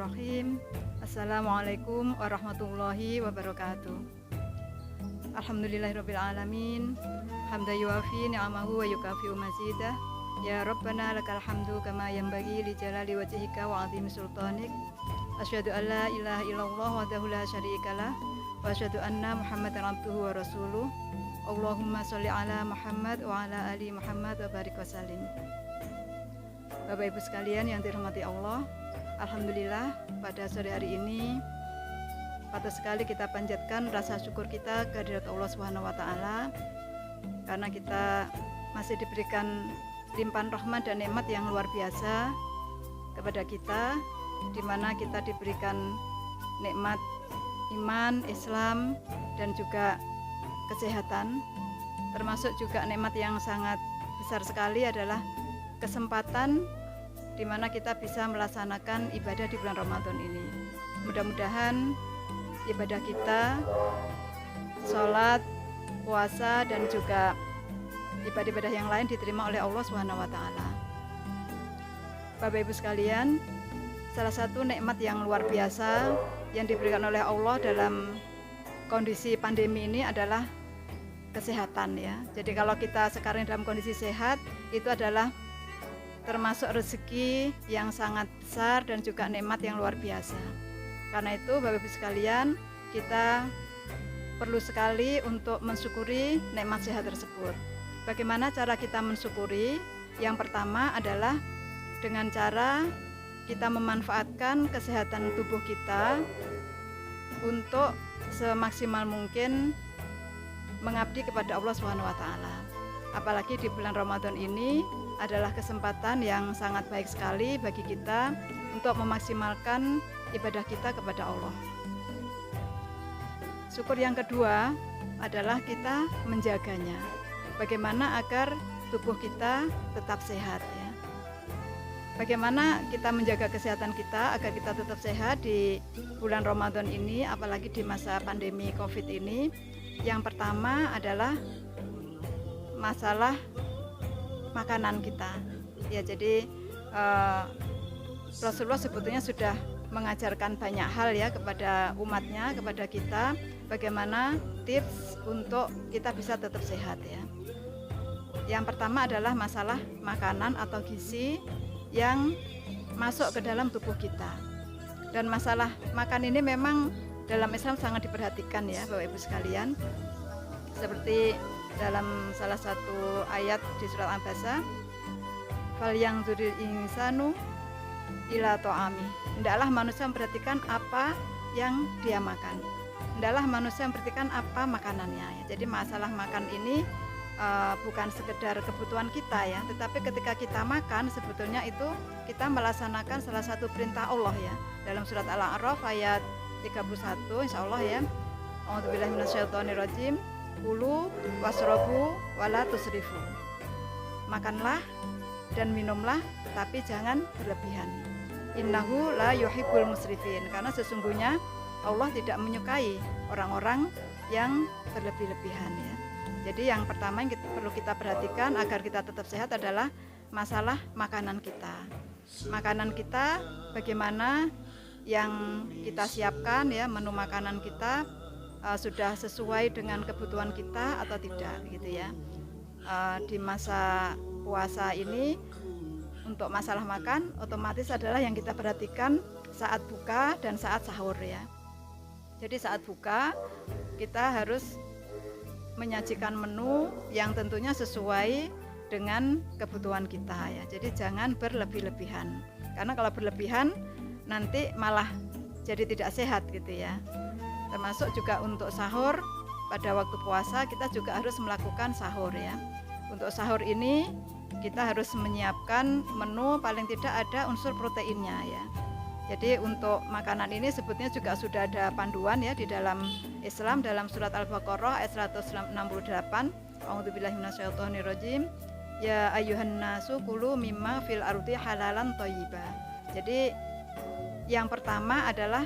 Bismillahirrahmanirrahim. Assalamualaikum warahmatullahi wabarakatuh. Alhamdulillahirabbil alamin. Hamdan yuwafi ni'amahu wa yukafi'u mazidah. Ya Rabbana lakal hamdu kama yanbaghi li jalali wajhika wa 'azimi sultanik. Asyhadu an la ilaha illallah wahdahu la syarikalah wa asyhadu anna Muhammadan abduhu wa rasuluh. Allahumma sholli ala Muhammad wa ala ali Muhammad wa barik wa sallim. Bapak Ibu sekalian yang dirahmati Allah, alhamdulillah pada sore hari ini patut sekali kita panjatkan rasa syukur kita kehadirat Allah Subhanahu wa taala karena kita masih diberikan limpahan rahmat dan nikmat yang luar biasa kepada kita, di mana kita diberikan nikmat iman, Islam dan juga kesehatan, termasuk juga nikmat yang sangat besar sekali adalah kesempatan di mana kita bisa melaksanakan ibadah di bulan Ramadan ini. Mudah-mudahan ibadah kita, sholat, puasa dan juga ibadah-ibadah yang lain diterima oleh Allah Subhanahu wa taala. Bapak Ibu sekalian, salah satu nikmat yang luar biasa yang diberikan oleh Allah dalam kondisi pandemi ini adalah kesehatan ya. Jadi kalau kita sekarang dalam kondisi sehat, itu adalah termasuk rezeki yang sangat besar dan juga nikmat yang luar biasa. Karena itu Bapak Ibu sekalian, kita perlu sekali untuk mensyukuri nikmat sehat tersebut. Bagaimana cara kita mensyukuri? Yang pertama adalah dengan cara kita memanfaatkan kesehatan tubuh kita untuk semaksimal mungkin mengabdi kepada Allah Subhanahu wa taala. Apalagi di bulan Ramadan ini adalah kesempatan yang sangat baik sekali bagi kita untuk memaksimalkan ibadah kita kepada Allah. Syukur yang kedua adalah kita menjaganya. Bagaimana agar tubuh kita tetap sehat ya. Bagaimana kita menjaga kesehatan kita agar kita tetap sehat di bulan Ramadan ini, apalagi di masa pandemi Covid ini. Yang pertama adalah masalah makanan kita ya. Jadi Rasulullah sebetulnya sudah mengajarkan banyak hal ya kepada umatnya, kepada kita, bagaimana tips untuk kita bisa tetap sehat ya. Yang pertama adalah masalah makanan atau gizi yang masuk ke dalam tubuh kita. Dan masalah makan ini memang dalam Islam sangat diperhatikan ya Bapak Ibu sekalian. Seperti dalam salah satu ayat di surat Al-Baqarah, fal yang dzuril insanu ila ta'ami. Hendaklah manusia memperhatikan apa yang dia makan. Hendaklah manusia memperhatikan apa makanannya ya. Jadi masalah makan ini bukan sekedar kebutuhan kita ya, tetapi ketika kita makan sebetulnya itu kita melaksanakan salah satu perintah Allah ya. Dalam surat Al-A'raf ayat 31 insyaallah ya. A'udzubillahi minasyaitonirrajim. Kulu wasrobu wala tusrifu. Makanlah dan minumlah, tapi jangan berlebihan. Innahu la yuhibbul musrifin. Karena sesungguhnya Allah tidak menyukai orang-orang yang berlebih-lebihan ya. Jadi yang pertama yang perlu kita perhatikan agar kita tetap sehat adalah masalah makanan kita. Makanan kita bagaimana yang kita siapkan ya, menu makanan kita sudah sesuai dengan kebutuhan kita atau tidak gitu ya. Di masa puasa ini untuk masalah makan otomatis adalah yang kita perhatikan saat buka dan saat sahur ya. Jadi saat buka kita harus menyajikan menu yang tentunya sesuai dengan kebutuhan kita ya. Jadi jangan berlebih-lebihan. Karena kalau berlebihan nanti malah jadi tidak sehat gitu ya. Termasuk juga untuk sahur, pada waktu puasa kita juga harus melakukan sahur ya. Untuk sahur ini kita harus menyiapkan menu paling tidak ada unsur proteinnya ya. Jadi untuk makanan ini sebetulnya juga sudah ada panduan ya di dalam Islam, dalam surat Al-Baqarah ayat 168. A'udzubillahi minasyaitonirrajim. Ya ayyuhan nasu kulu mimma fil ardi halalan thayyiba. Jadi yang pertama adalah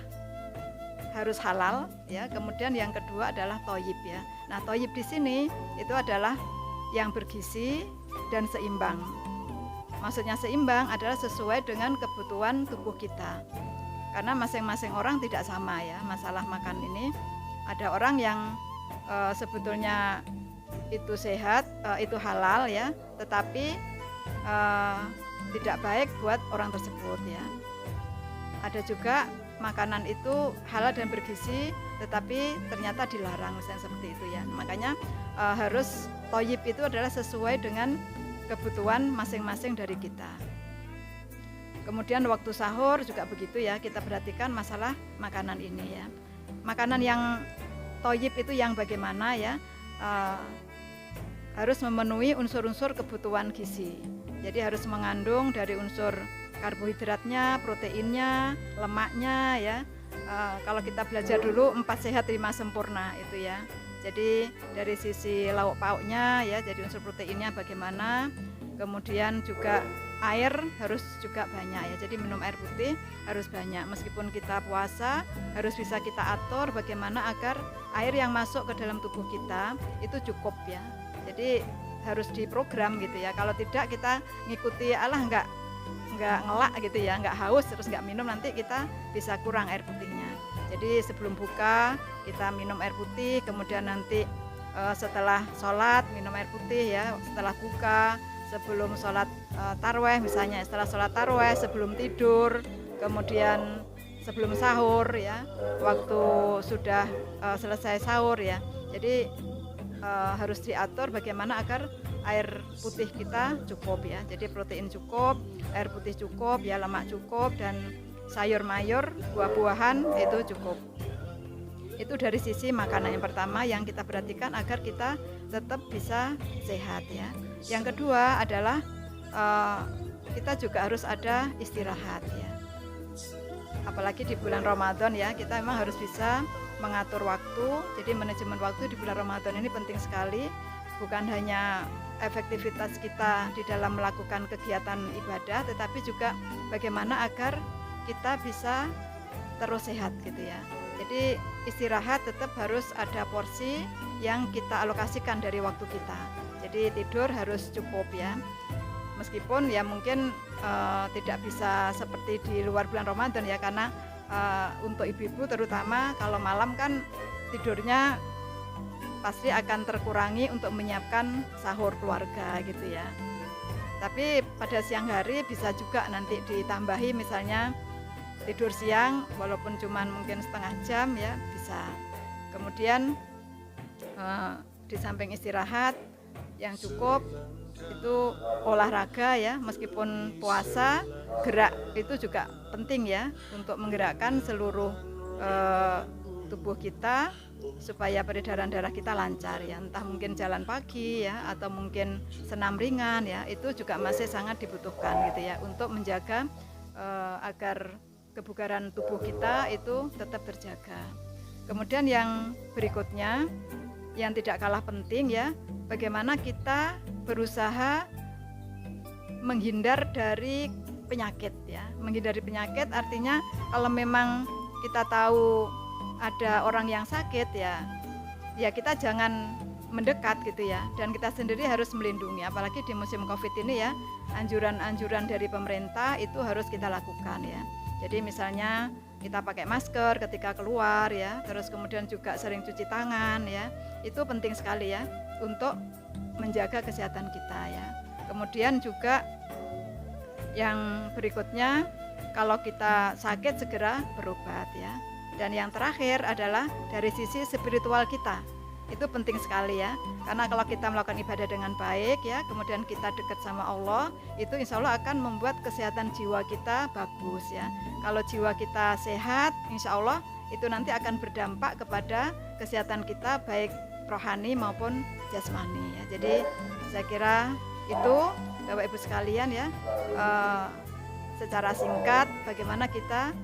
harus halal ya, kemudian yang kedua adalah thayyib ya. Nah, thayyib di sini itu adalah yang bergizi dan seimbang. Maksudnya seimbang adalah sesuai dengan kebutuhan tubuh kita. karena masing-masing orang tidak sama ya masalah makan ini. Ada orang yang sebetulnya itu sehat, itu halal ya, tetapi tidak baik buat orang tersebut ya. Ada juga makanan itu halal dan bergizi tetapi ternyata dilarang, misalnya seperti itu ya. Makanya harus thayyib itu adalah sesuai dengan kebutuhan masing-masing dari kita. Kemudian waktu sahur juga begitu ya, kita perhatikan masalah makanan ini ya. Makanan yang thayyib itu yang bagaimana ya, harus memenuhi unsur-unsur kebutuhan gizi. Jadi harus mengandung dari unsur karbohidratnya, proteinnya, lemaknya ya. Kalau kita belajar dulu 4 sehat 5 sempurna itu ya. Jadi dari sisi lauk pauknya ya, jadi unsur proteinnya bagaimana. Kemudian juga air harus juga banyak ya. Jadi minum air putih harus banyak. Meskipun kita puasa harus bisa kita atur bagaimana agar air yang masuk ke dalam tubuh kita itu cukup ya. Jadi harus diprogram gitu ya. Kalau tidak kita ngikuti nggak ngelak gitu ya, nggak haus terus nggak minum, nanti kita bisa kurang air putihnya. Jadi sebelum buka kita minum air putih, kemudian nanti setelah sholat minum air putih ya, setelah buka, sebelum sholat tarawih misalnya, setelah sholat tarawih, sebelum tidur, kemudian sebelum sahur ya, waktu sudah selesai sahur ya. Jadi harus diatur bagaimana agar air putih kita cukup ya. Jadi protein cukup, air putih cukup ya, lemak cukup, dan sayur mayur, buah-buahan itu cukup. Itu dari sisi makanan yang pertama yang kita perhatikan agar kita tetap bisa sehat ya. Yang kedua adalah kita juga harus ada istirahat ya. Apalagi di bulan Ramadan ya, kita memang harus bisa mengatur waktu. Jadi manajemen waktu di bulan Ramadan ini penting sekali. Bukan hanya efektivitas kita di dalam melakukan kegiatan ibadah, tetapi juga bagaimana agar kita bisa terus sehat gitu ya. Jadi istirahat tetap harus ada porsi yang kita alokasikan dari waktu kita. Jadi tidur harus cukup ya. Meskipun ya mungkin tidak bisa seperti di luar bulan Ramadan ya, karena untuk ibu-ibu terutama kalau malam kan tidurnya pasti akan terkurangi untuk menyiapkan sahur keluarga gitu ya. Tapi pada siang hari bisa juga nanti ditambahi, misalnya tidur siang walaupun cuman mungkin setengah jam ya bisa. Kemudian di samping istirahat yang cukup itu olahraga ya, meskipun puasa gerak itu juga penting ya untuk menggerakkan seluruh tubuh kita supaya peredaran darah kita lancar ya, entah mungkin jalan pagi ya atau mungkin senam ringan ya, itu juga masih sangat dibutuhkan gitu ya untuk menjaga agar kebugaran tubuh kita itu tetap terjaga. Kemudian yang berikutnya yang tidak kalah penting ya, bagaimana kita berusaha menghindar dari penyakit ya. Menghindari penyakit artinya kalau memang kita tahu ada orang yang sakit ya kita jangan mendekat gitu ya, dan kita sendiri harus melindungi, apalagi di musim Covid ini ya, anjuran-anjuran dari pemerintah itu harus kita lakukan ya. Jadi misalnya kita pakai masker ketika keluar ya, terus kemudian juga sering cuci tangan ya, itu penting sekali ya untuk menjaga kesehatan kita ya. Kemudian juga yang berikutnya, kalau kita sakit segera berobat ya. Dan yang terakhir adalah dari sisi spiritual kita, itu penting sekali ya, karena kalau kita melakukan ibadah dengan baik ya, kemudian kita dekat sama Allah, itu insya Allah akan membuat kesehatan jiwa kita bagus ya. Kalau jiwa kita sehat, insya Allah itu nanti akan berdampak kepada kesehatan kita baik rohani maupun jasmani ya. Jadi saya kira itu Bapak Ibu sekalian ya, secara singkat bagaimana kita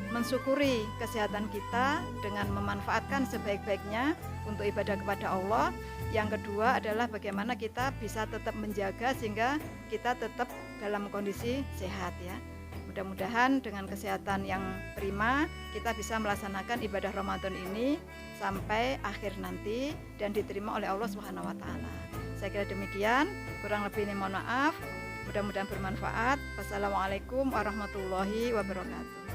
mensyukuri kesehatan kita dengan memanfaatkan sebaik-baiknya untuk ibadah kepada Allah. Yang kedua adalah bagaimana kita bisa tetap menjaga sehingga kita tetap dalam kondisi sehat ya. Mudah-mudahan dengan kesehatan yang prima kita bisa melaksanakan ibadah Ramadan ini sampai akhir nanti dan diterima oleh Allah Subhanahu wa taala. Saya kira demikian, kurang lebih ini mohon maaf. Mudah-mudahan bermanfaat. Wassalamualaikum warahmatullahi wabarakatuh.